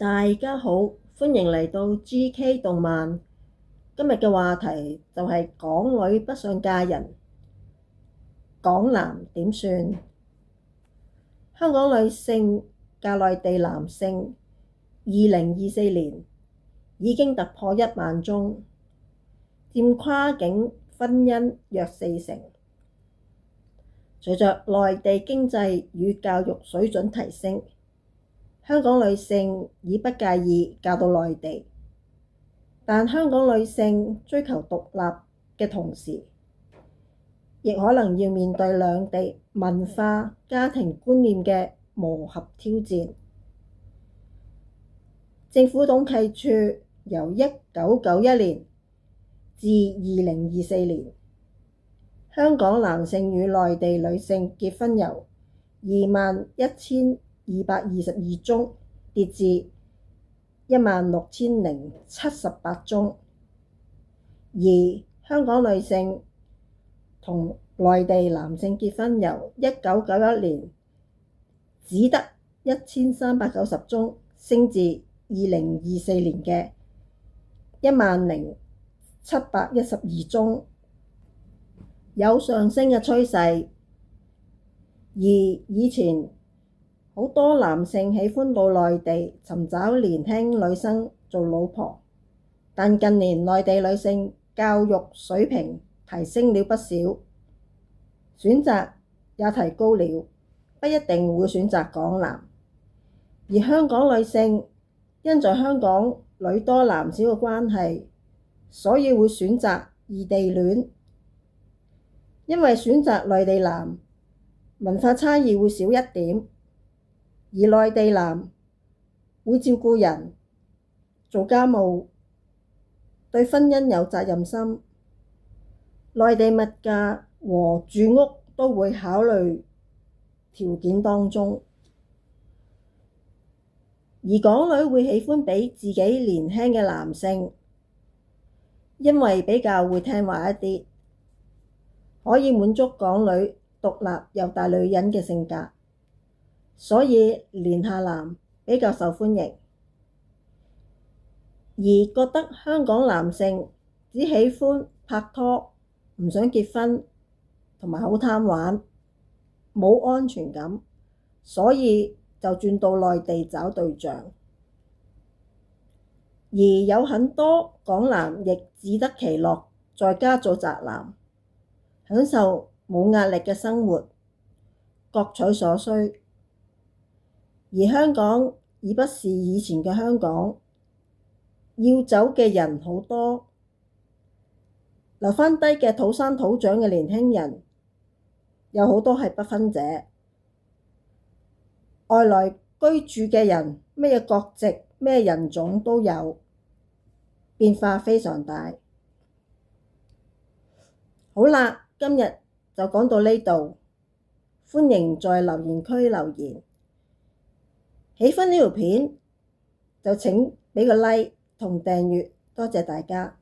大家好，歡迎嚟到 GK 動漫。今日嘅話題就係港女不想嫁人，港男點算？香港女性嫁內地男性，2024年已經突破1萬宗，佔跨境婚姻約40%。隨着內地經濟與教育水準提升，香港女性已不介意嫁到內地，但香港女性追求獨立嘅同時，亦可能要面對兩地文化、家庭觀念嘅磨合挑戰。政府統計處由1991年至2024年，香港男性與內地女性結婚由21,222宗跌至16,078宗，而香港女性同內地男性結婚由1991年只得1390宗，升至2024年嘅10,712宗，有上升嘅趨勢。而以前好多男性喜歡到內地尋找年輕女生做老婆，但近年內地女性教育水平提升了不少，選擇也提高了，不一定會選擇港男。而香港女性因在香港女多男少嘅關係，所以會選擇異地戀，因為選擇內地男文化差異會少一點，而內地男會照顧人、做家務，對婚姻有責任心，內地物價和住屋都會考慮條件當中，而港女會喜歡比自己年輕嘅男性，因為比較會聽話一啲，可以滿足港女獨立又大女人嘅性格，所以年下男比較受歡迎。而覺得香港男性只喜歡拍拖，唔想結婚，同埋好貪玩，冇安全感，所以就轉到內地找對象。而有很多港男亦自得其樂，在家做宅男，享受冇壓力嘅生活，各取所需。而香港已不是以前嘅香港，要走嘅人好多，留返低嘅土生土長嘅年輕人有好多係不婚者，外來居住嘅人咩國籍咩人種都有，變化非常大。好啦，今日就講到呢度，歡迎在留言區留言。喜歡呢條片就請畀個 like 同訂閱，多謝大家。